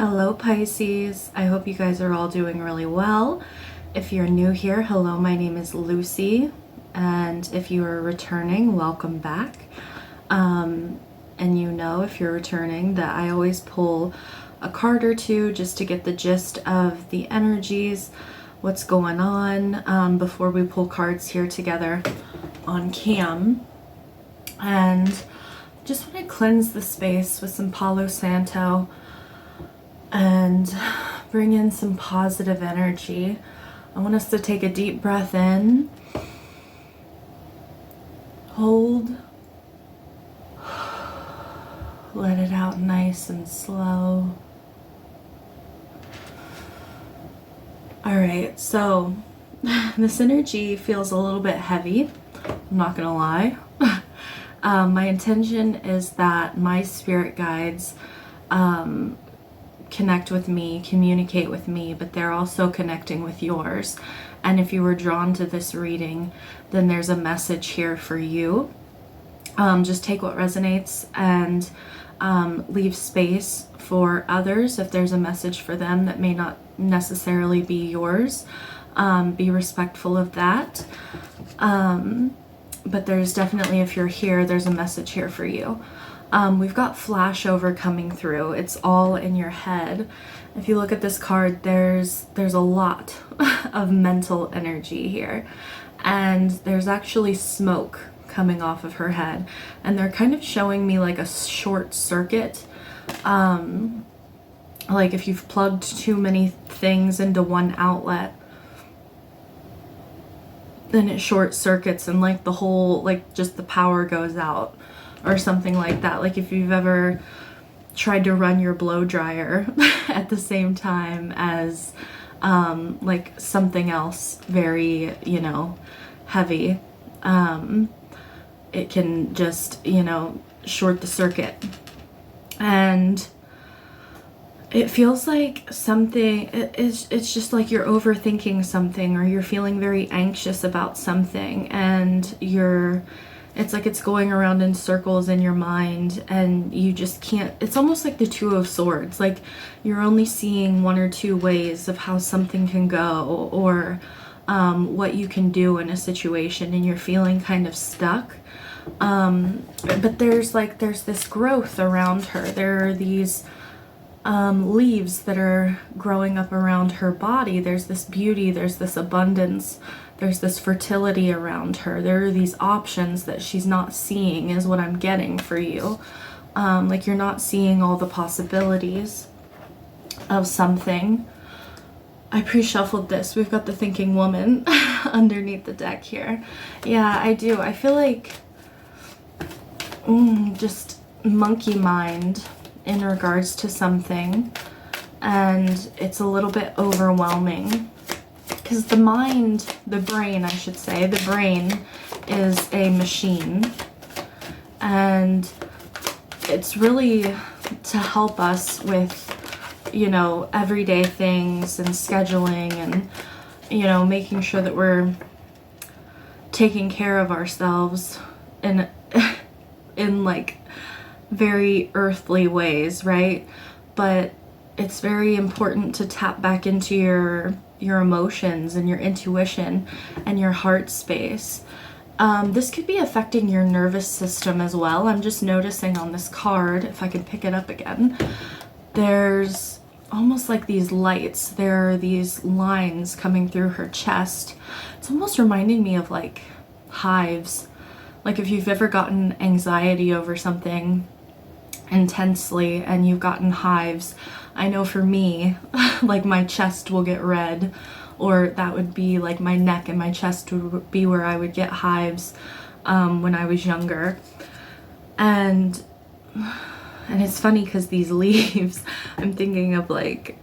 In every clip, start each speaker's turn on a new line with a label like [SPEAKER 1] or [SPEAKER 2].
[SPEAKER 1] Hello Pisces, I hope you guys are all doing really well. If you're new here, hello, my name is Lucy, and if you are returning, welcome back. And you know, if you're returning, that I always pull a card or two just to get the gist of the energies, what's going on, before we pull cards here together on cam. And just want to cleanse the space with some Palo Santo and bring in some positive energy. I want us to take a deep breath in, hold, let it out nice and slow. All right, so this energy feels a little bit heavy, I'm not gonna lie. My intention is that my spirit guides connect with me, communicate with me, but they're also connecting with yours. And if you were drawn to this reading, then there's a message here for you. Just take what resonates and leave space for others if there's a message for them that may not necessarily be yours. Be respectful of that. But there's definitely, if you're here, there's a message here for you. We've got flashover coming through. It's all in your head. If you look at this card, there's a lot of mental energy here. And there's actually smoke coming off of her head. And they're kind of showing me like a short circuit. Like if you've plugged too many things into one outlet, then it short circuits and like the whole, like just the power goes out or something like that. Like if you've ever tried to run your blow dryer at the same time as like something else very, heavy, it can just, short the circuit. And it feels like something, it's just like you're overthinking something, or you're feeling very anxious about something, and it's like it's going around in circles in your mind, and you just can't. It's almost like the Two of Swords, like you're only seeing one or two ways of how something can go, or what you can do in a situation, and you're feeling kind of stuck. But there's this growth around her. There are these leaves that are growing up around her body. There's this beauty, there's this abundance, there's this fertility around her. There are these options that she's not seeing, is what I'm getting for you. Like you're not seeing all the possibilities of something. I pre-shuffled this. We've got the thinking woman underneath the deck here. Yeah, I do. I feel like just monkey mind in regards to something, and it's a little bit overwhelming because the brain is a machine, and it's really to help us with everyday things and scheduling and making sure that we're taking care of ourselves in like very earthly ways, right? But it's very important to tap back into your emotions and your intuition and your heart space. This could be affecting your nervous system as well. I'm just noticing on this card, if I can pick it up again, there's almost like these lights. There are these lines coming through her chest. It's almost reminding me of like hives. Like if you've ever gotten anxiety over something intensely and you've gotten hives, I know for me, like my chest will get red, or that would be like my neck and my chest would be where I would get hives when I was younger. And it's funny because these leaves, I'm thinking of like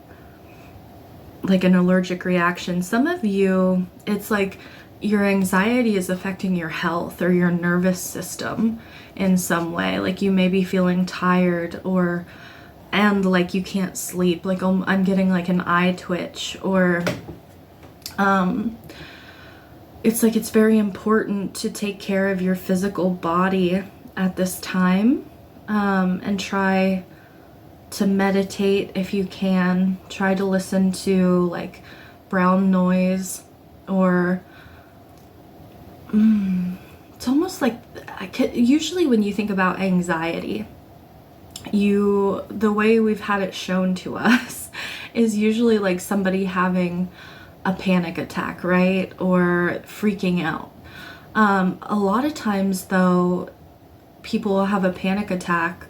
[SPEAKER 1] an allergic reaction. Some of you, it's like your anxiety is affecting your health or your nervous system in some way. Like you may be feeling tired, and like you can't sleep. Like I'm getting like an eye twitch, or it's like it's very important to take care of your physical body at this time, and try to meditate if you can. Try to listen to like brown noise, or it's almost like usually when you think about anxiety, the way we've had it shown to us is usually like somebody having a panic attack, right? Or freaking out. A lot of times though, people will have a panic attack,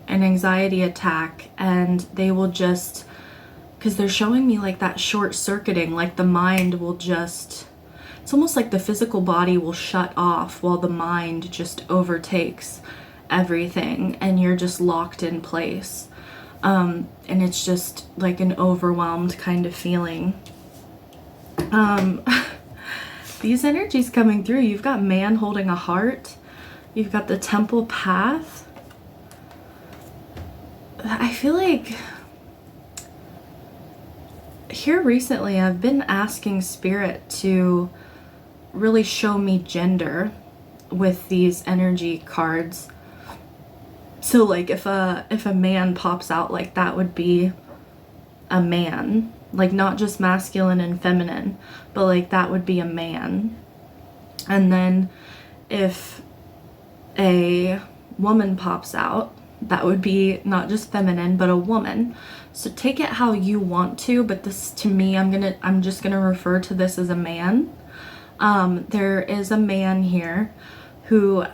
[SPEAKER 1] an anxiety attack, and they will just, because they're showing me like that short circuiting, like the mind will just, it's almost like the physical body will shut off while the mind just overtakes everything, and you're just locked in place. And it's just like an overwhelmed kind of feeling. These energies coming through, you've got man holding a heart, you've got the temple path. I feel like here recently I've been asking spirit to really show me gender with these energy cards. So like if a man pops out, like that would be a man, like not just masculine and feminine, but like that would be a man. And then if a woman pops out, that would be not just feminine, but a woman. So take it how you want to, but this, to me, I'm just gonna refer to this as a man. There is a man here who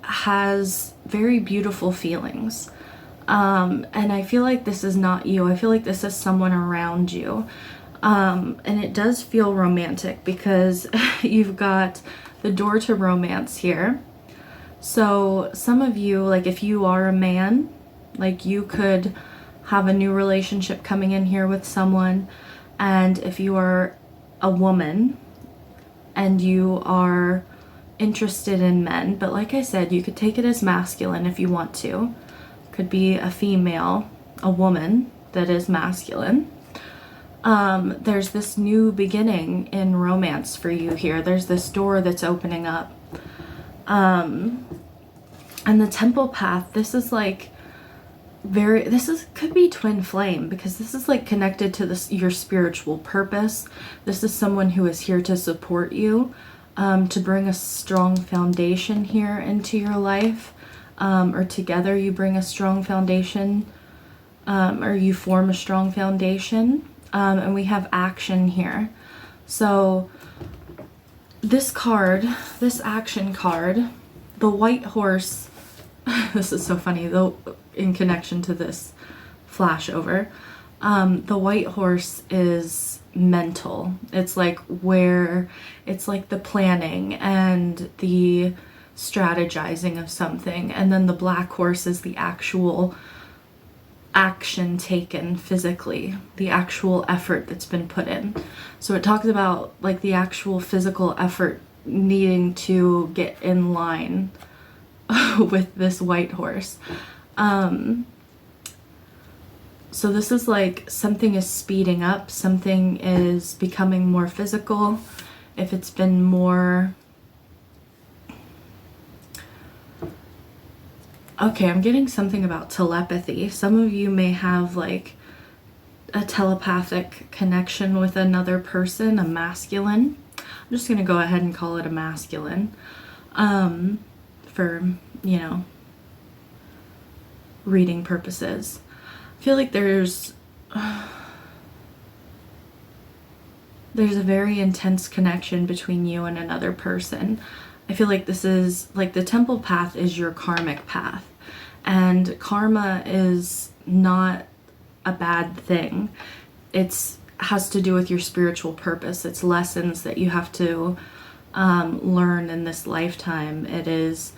[SPEAKER 1] has very beautiful feelings. And I feel like this is not you. I feel like this is someone around you. And it does feel romantic because you've got the door to romance here. So some of you, like if you are a man, like you could have a new relationship coming in here with someone. And if you are a woman and you are interested in men, but like I said, you could take it as masculine if you want to. Could be a female, a woman that is masculine. There's this new beginning in romance for you here. There's this door that's opening up. And the temple path, this is like could be twin flame, because this is like connected to your spiritual purpose. This is someone who is here to support you, to bring a strong foundation here into your life, or together you bring a strong foundation, or you form a strong foundation. And we have action here. So this card, this action card, the white horse, this is so funny though, in connection to this flashover. The white horse is mental. It's like it's like the planning and the strategizing of something. And then the black horse is the actual action taken physically, the actual effort that's been put in. So it talks about like the actual physical effort needing to get in line with this white horse. So this is like something is speeding up, something is becoming more physical. If it's been more, okay, I'm getting something about telepathy. Some of you may have like a telepathic connection with another person, a masculine. I'm just gonna go ahead and call it a masculine, for, you know, reading purposes. I feel like there's a very intense connection between you and another person. I feel like this is like the temple path is your karmic path, and karma is not a bad thing. It's has to do with your spiritual purpose. It's lessons that you have to learn in this lifetime. It is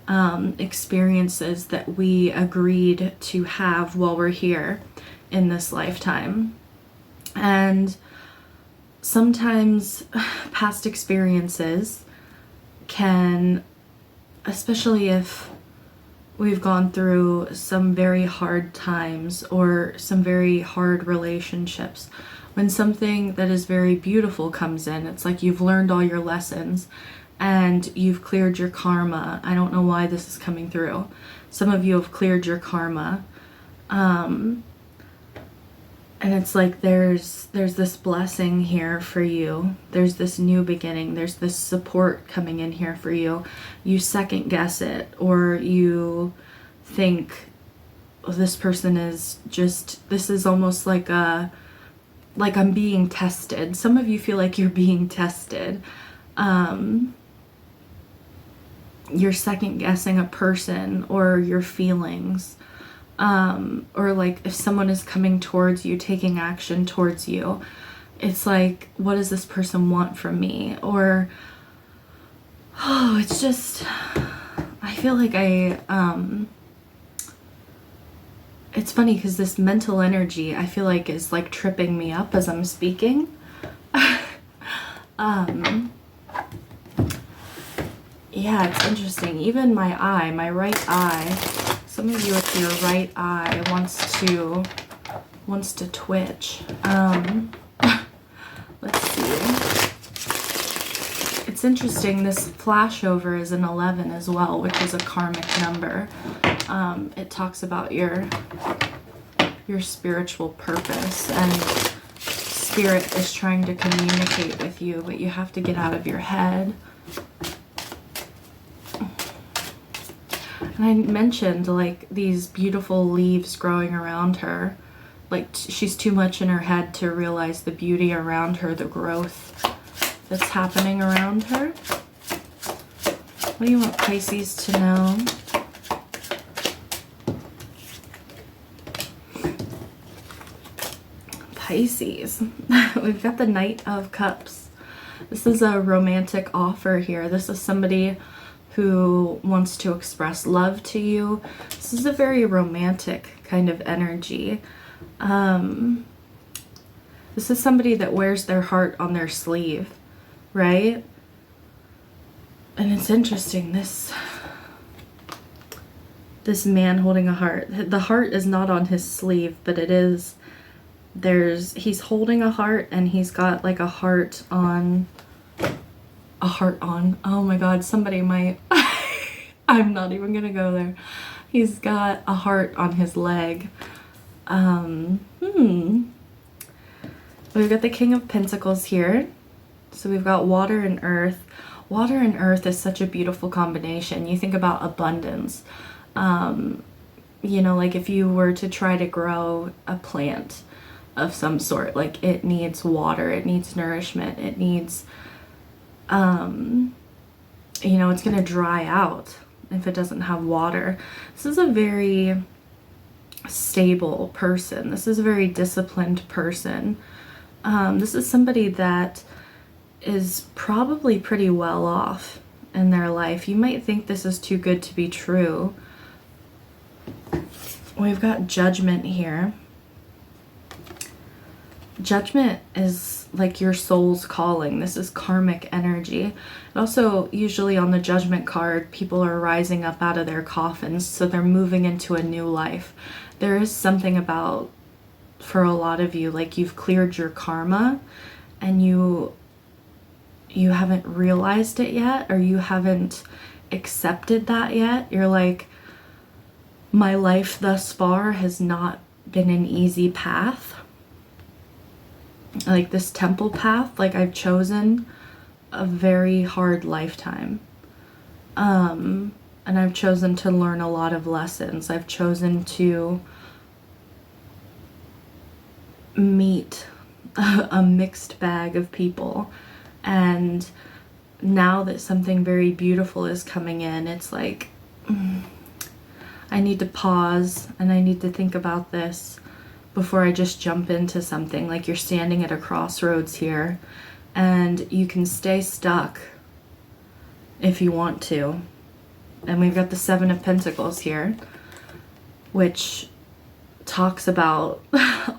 [SPEAKER 1] experiences that we agreed to have while we're here in this lifetime. And sometimes past experiences can, especially if we've gone through some very hard times or some very hard relationships, when something that is very beautiful comes in, it's like you've learned all your lessons and you've cleared your karma. I don't know why this is coming through. Some of you have cleared your karma, And it's like there's this blessing here for you. There's this new beginning. There's this support coming in here for you. You second guess it, or you think, oh, this person is just, this is almost like I'm being tested. Some of you feel like you're being tested. You're second guessing a person or your feelings. Or like if someone is coming towards you, taking action towards you, it's like, what does this person want from me? Or, oh, it's just, I feel like it's funny because this mental energy, I feel like is like tripping me up as I'm speaking. Yeah, it's interesting. Even my eye, my right eye, some of you with your right eye wants to twitch. Let's see. It's interesting, this flashover is an 11 as well, which is a karmic number. It talks about your spiritual purpose, and spirit is trying to communicate with you, but you have to get out of your head. And I mentioned like these beautiful leaves growing around her. Like she's too much in her head to realize the beauty around her, the growth that's happening around her. What do you want Pisces to know? Pisces. We've got the Knight of Cups. This is a romantic offer here. This is somebody who wants to express love to you. This is a very romantic kind of energy. This is somebody that wears their heart on their sleeve, right? And it's interesting, this man holding a heart. The heart is not on his sleeve, but it is, he's holding a heart, and he's got like a heart on, oh my god, somebody might, I'm not even gonna go there. He's got a heart on his leg. We've got the King of Pentacles here. So we've got water and earth. Water and earth is such a beautiful combination. You think about abundance. You know, like if you were to try to grow a plant of some sort, like it needs water, it needs nourishment, it needs, you know, it's going to dry out if it doesn't have water. This is a very stable person. This is a very disciplined person. This is somebody that is probably pretty well off in their life. You might think this is too good to be true. We've got Judgment here. Judgment is like your soul's calling. This is karmic energy. And also, usually on the Judgment card, people are rising up out of their coffins, so they're moving into a new life. There is something about, for a lot of you, like you've cleared your karma and you haven't realized it yet, or you haven't accepted that yet. You're like, my life thus far has not been an easy path. Like this temple path, like I've chosen a very hard lifetime. And I've chosen to learn a lot of lessons. I've chosen to meet a mixed bag of people. And now that something very beautiful is coming in, it's like, I need to pause and I need to think about this before I just jump into something. Like you're standing at a crossroads here and you can stay stuck if you want to. And we've got the Seven of Pentacles here, which talks about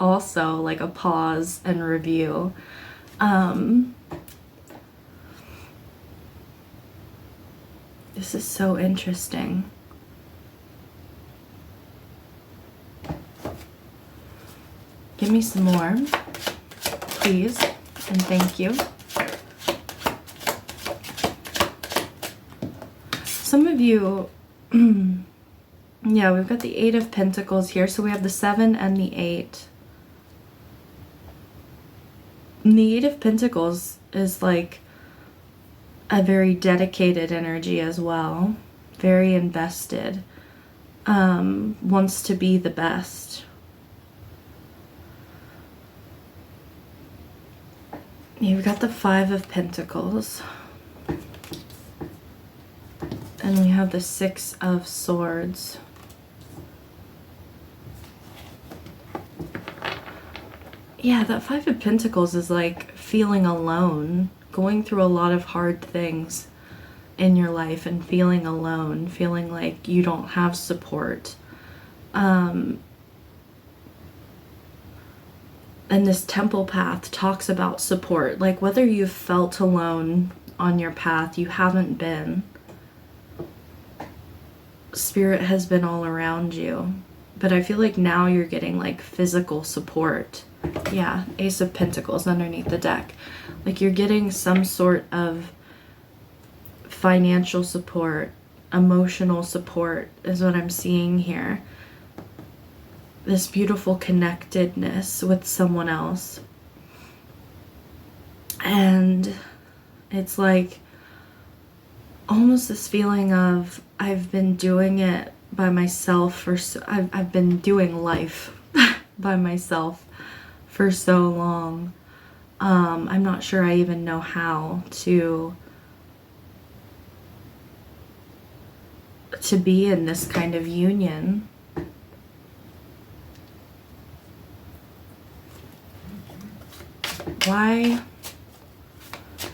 [SPEAKER 1] also like a pause and review. This is so interesting. Give me some more, please, and thank you. Some of you, Yeah, we've got the 8 of Pentacles here. So we have the 7 and the 8. And the 8 of Pentacles is like a very dedicated energy as well. Very invested. Wants to be the best. You've got the 5 of Pentacles. And we have the 6 of Swords. Yeah, that 5 of Pentacles is like feeling alone, going through a lot of hard things in your life and feeling alone, feeling like you don't have support. And this temple path talks about support. Like whether you've felt alone on your path, you haven't been. Spirit has been all around you. But I feel like now you're getting like physical support. Yeah, Ace of Pentacles underneath the deck. Like you're getting some sort of financial support, emotional support is what I'm seeing here. This beautiful connectedness with someone else. And it's like almost this feeling of I've been doing it by myself for I've been doing life by myself for so long. I'm not sure I even know how to be in this kind of union. Why?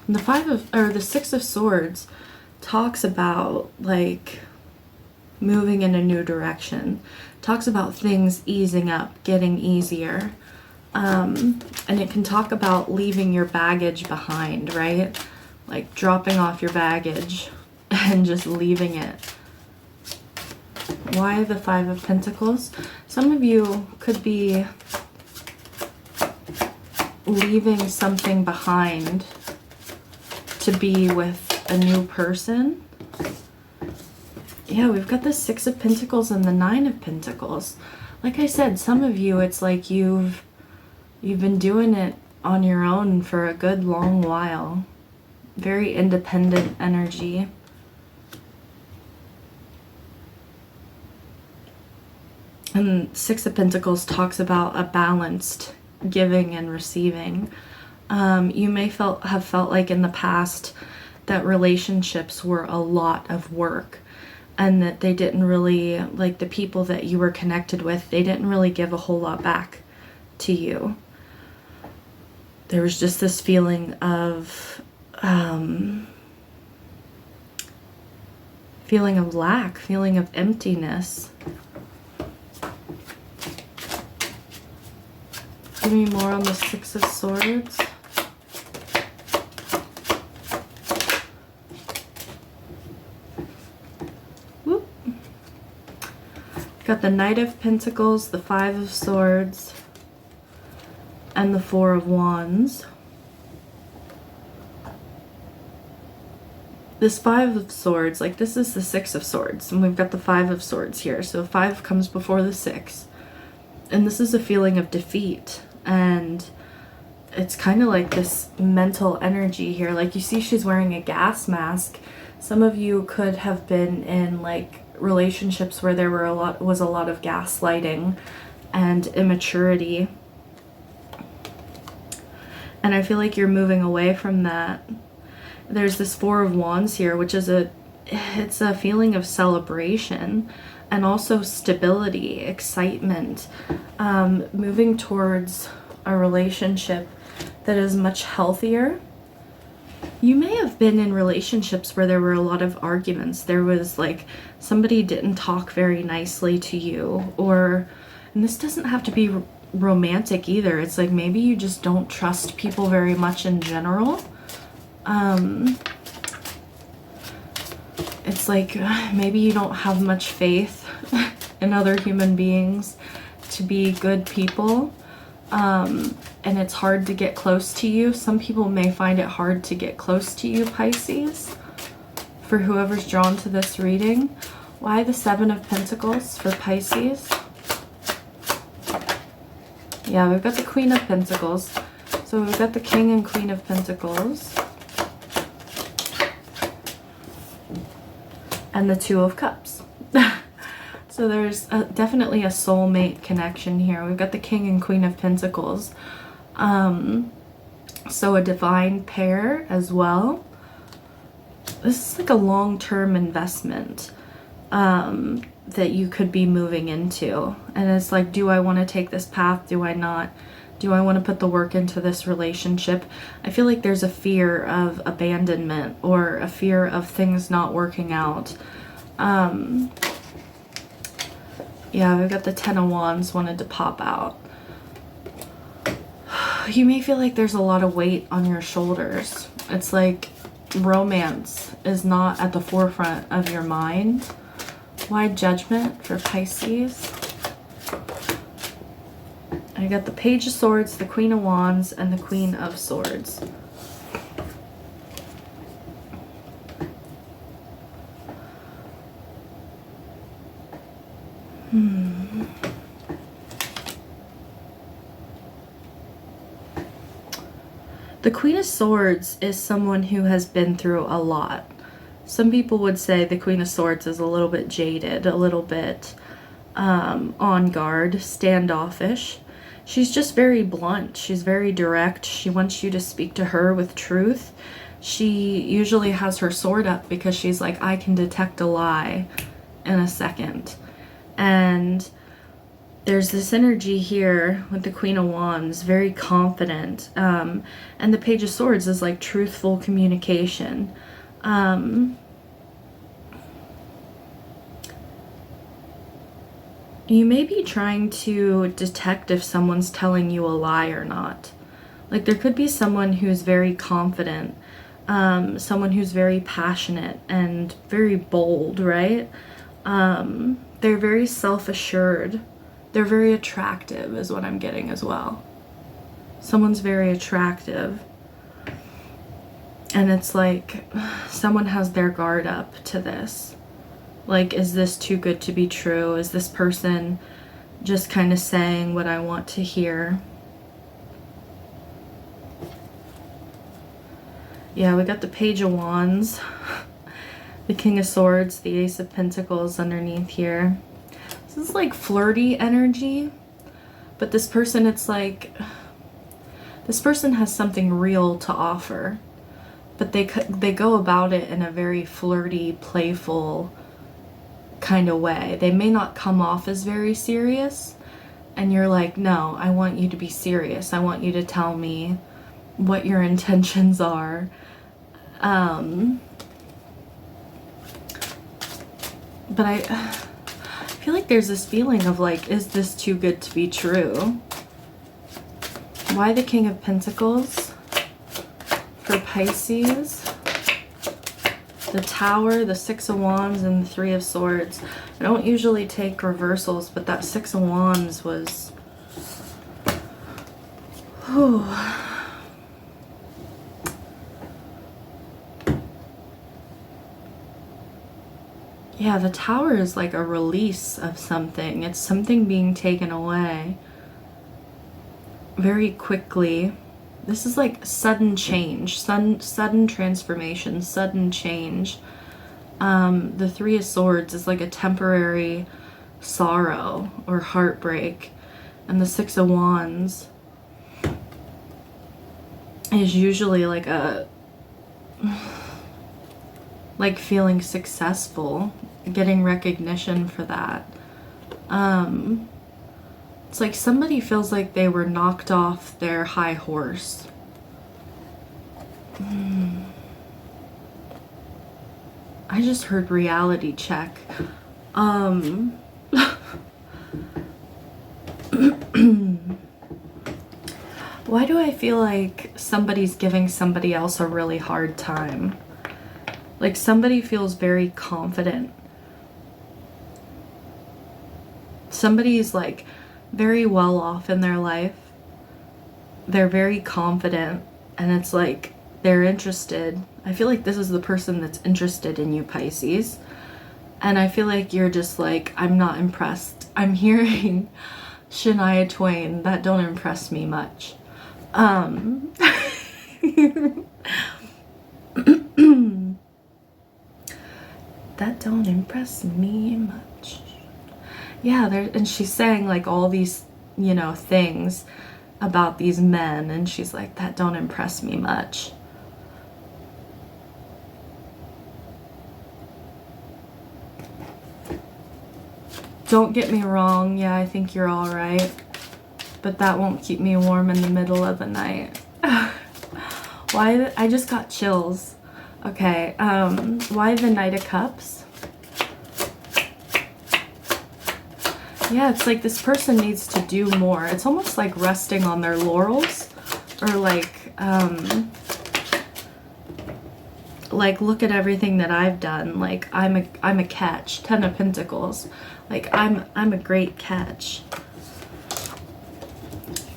[SPEAKER 1] The 6 of Swords talks about like moving in a new direction. Talks about things easing up, getting easier. And it can talk about leaving your baggage behind, right? Like dropping off your baggage and just leaving it. Why the 5 of Pentacles? Some of you could be leaving something behind to be with a new person. Yeah, we've got the 6 of Pentacles and the 9 of Pentacles. Like I said, some of you, it's like you've been doing it on your own for a good long while. Very independent energy. And 6 of Pentacles talks about a balanced giving and receiving. You may have felt like in the past that relationships were a lot of work. And that they didn't really, like the people that you were connected with, they didn't really give a whole lot back to you. There was just this feeling of lack, feeling of emptiness. Give me more on the 6 of Swords. Got the Knight of Pentacles, the 5 of Swords, and the 4 of Wands. This 5 of Swords, like this is the 6 of Swords, and we've got the 5 of Swords here. So 5 comes before the 6. And this is a feeling of defeat. And it's kind of like this mental energy here. Like you see she's wearing a gas mask. Some of you could have been in like relationships where there was a lot of gaslighting and immaturity, and I feel like you're moving away from that. There's this 4 of Wands here, which is it's a feeling of celebration and also stability, excitement, moving towards a relationship that is much healthier. You may have been in relationships where there were a lot of arguments. There was like somebody didn't talk very nicely to you, and this doesn't have to be romantic either. It's like maybe you just don't trust people very much in general. It's like maybe you don't have much faith in other human beings to be good people. And it's hard to get close to you. Some people may find it hard to get close to you, Pisces, for whoever's drawn to this reading. Why the Seven of Pentacles for Pisces? Yeah, we've got the Queen of Pentacles. So we've got the King and Queen of Pentacles. And the Two of Cups. So there's definitely a soulmate connection here. We've got the King and Queen of Pentacles. So a divine pair as well. This is like a long-term investment that you could be moving into. And it's like, do I want to take this path? Do I not? Do I want to put the work into this relationship? I feel like there's a fear of abandonment or a fear of things not working out. Yeah, we've got the Ten of Wands wanted to pop out. You may feel like there's a lot of weight on your shoulders. It's like romance is not at the forefront of your mind. Why Judgment for Pisces? I got the Page of Swords, the Queen of Wands, and the Queen of Swords. The Queen of Swords is someone who has been through a lot. Some people would say the Queen of Swords is a little bit jaded, a little bit on guard, standoffish. She's just very blunt. She's very direct. She wants you to speak to her with truth. She usually has her sword up because she's like, I can detect a lie in a second. And there's this energy here with the Queen of Wands, very confident. And the Page of Swords is like truthful communication. You may be trying to detect if someone's telling you a lie or not. Like there could be someone who's very confident, someone who's very passionate and very bold, right? They're very self-assured. They're very attractive is what I'm getting as well. Someone's very attractive. And it's like someone has their guard up to this. Like, is this too good to be true? Is this person just kind of saying what I want to hear? Yeah, we got the Page of Wands, the King of Swords, the Ace of Pentacles underneath here. This is like flirty energy, but this person, it's like, this person has something real to offer, but they go about it in a very flirty, playful kind of way. They may not come off as very serious, and you're like, no, I want you to be serious. I want you to tell me what your intentions are. But I feel like there's this feeling of like, is this too good to be true? Why the King of Pentacles for Pisces? The Tower, the Six of Wands, and the Three of Swords. I don't usually take reversals, but that Six of Wands was... Whew. Yeah, the Tower is like a release of something. It's something being taken away very quickly. This is like sudden change, sudden transformation, sudden change. The Three of Swords is like a temporary sorrow or heartbreak. And the Six of Wands is usually like a... like feeling successful, getting recognition for that. It's like somebody feels like they were knocked off their high horse. I just heard reality check. Why do I feel like somebody's giving somebody else a really hard time? Like somebody feels very confident. Somebody's like very well off in their life. They're very confident, and it's like they're interested. I feel like this is the person that's interested in you, Pisces. And I feel like you're just like, I'm not impressed. I'm hearing Shania Twain, that don't impress me much. That don't impress me much. Yeah, and she's saying like all these, you know, things about these men, and she's like, that don't impress me much. Don't get me wrong, yeah, I think you're all right, but that won't keep me warm in the middle of the night. Why? I just got chills. Okay, why the Knight of Cups? Yeah, it's like this person needs to do more. It's almost like resting on their laurels, or like look at everything that I've done. Like I'm a catch. 10 of Pentacles. Like I'm a great catch.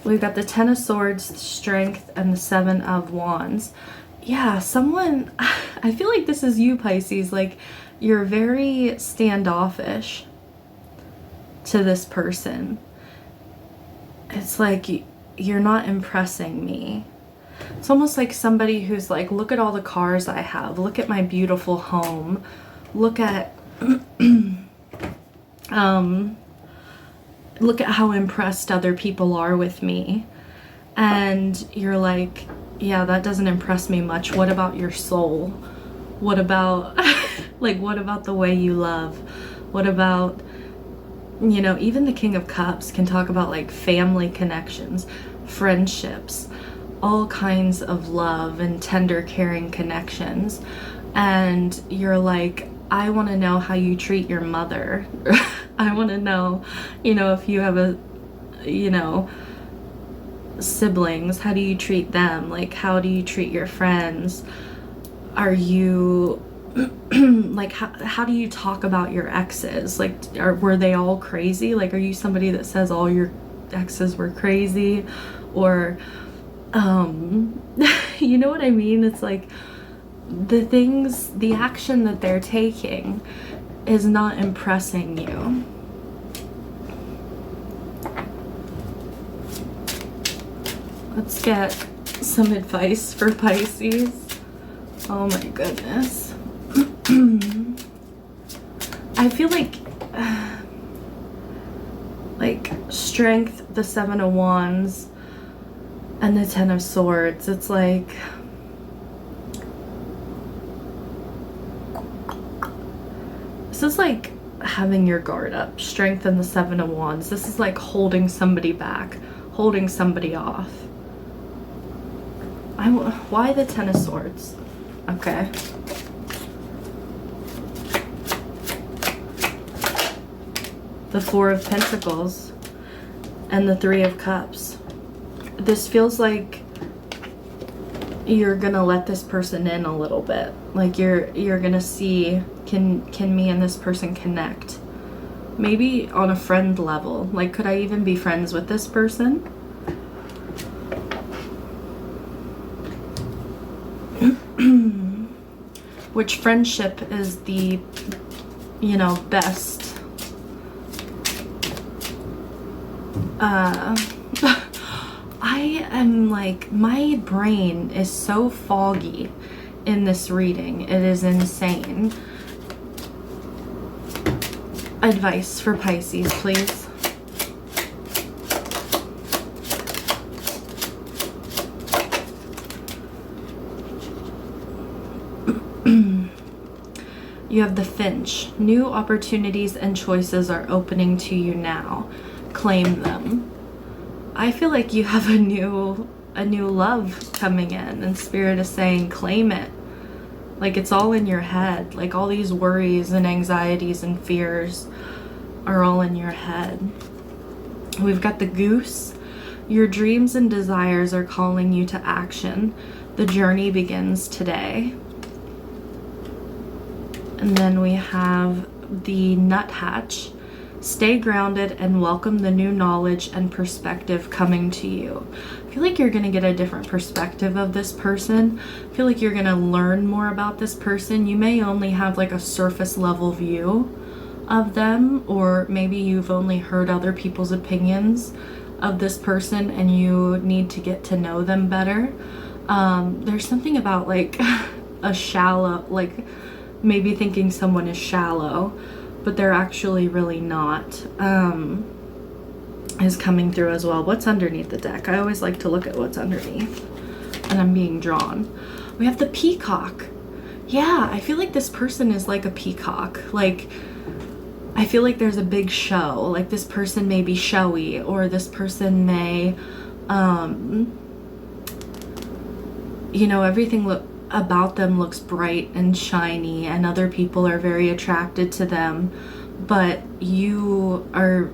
[SPEAKER 1] We've got the 10 of Swords, Strength, and the 7 of Wands. Yeah, someone, I feel like this is you, Pisces. Like you're very standoffish to this person. It's like you're not impressing me. It's almost like somebody who's like, look at all the cars I have, look at my beautiful home, look at look at how impressed other people are with me. And you're like, yeah, that doesn't impress me much. What about your soul? What about like, what about the way you love? What about, you know, even the King of Cups can talk about like family connections, friendships, all kinds of love and tender, caring connections. And you're like, I want to know how you treat your mother. I want to know, you know, if you have a, you know, siblings, how do you treat them? Like, how do you treat your friends? Are you like, how do you talk about your exes? Like, were they all crazy? Like, are you somebody that says all your exes were crazy? Or you know what I mean? It's like the action that they're taking is not impressing you. Let's get some advice for Pisces. Oh my goodness. I feel like Strength, the 7 of Wands, and the 10 of Swords. It's like, this is like having your guard up. Strength and the 7 of Wands. This is like holding somebody back, holding somebody off. Why the 10 of Swords? Okay. The 4 of Pentacles and the 3 of Cups. This feels like you're gonna let this person in a little bit. Like you're gonna see, can me and this person connect? Maybe on a friend level. Like, could I even be friends with this person? Which friendship is the, you know, best? I am like, my brain is so foggy in this reading. It is insane. Advice for Pisces, please. You have the Finch. New opportunities and choices are opening to you now. Claim them. I feel like you have a new love coming in, and Spirit is saying claim it. Like, it's all in your head. Like, all these worries and anxieties and fears are all in your head. We've got the Goose. Your dreams and desires are calling you to action. The journey begins today. And then we have the Nuthatch. Stay grounded and welcome the new knowledge and perspective coming to you. feel like you're going to get a different perspective of this person. I feel like you're going to learn more about this person. You may only have like a surface level view of them, or maybe you've only heard other people's opinions of this person and you need to get to know them better. There's something about like a shallow, like maybe thinking someone is shallow, but they're actually really not, is coming through as well. What's underneath the deck? I always like to look at what's underneath, and I'm being drawn. We have the peacock. Yeah, I feel like this person is like a peacock. Like, I feel like there's a big show. Like, this person may be showy, or this person may, you know, everything about them looks bright and shiny, and other people are very attracted to them, but you are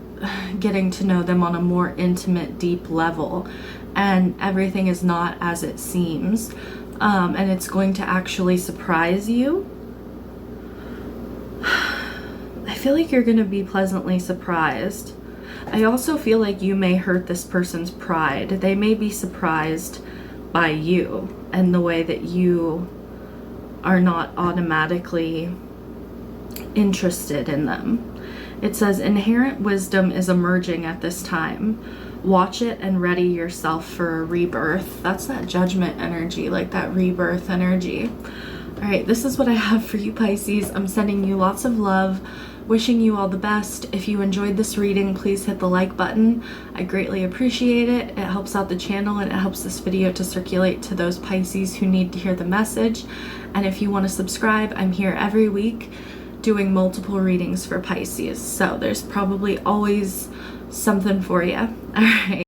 [SPEAKER 1] getting to know them on a more intimate, deep level, and everything is not as it seems, and it's going to actually surprise you. I feel like you're going to be pleasantly surprised. I also feel like you may hurt this person's pride. They may be surprised by you and the way that you are not automatically interested in them. It says inherent wisdom is emerging at this time. Watch it and ready yourself for a rebirth. That's that judgment energy, like that rebirth energy. All right, this is what I have for you, Pisces. I'm sending you lots of love, wishing you all the best. If you enjoyed this reading, please hit the like button. I greatly appreciate it. It helps out the channel, and it helps this video to circulate to those Pisces who need to hear the message. And if you want to subscribe, I'm here every week doing multiple readings for Pisces. So there's probably always something for you. All right.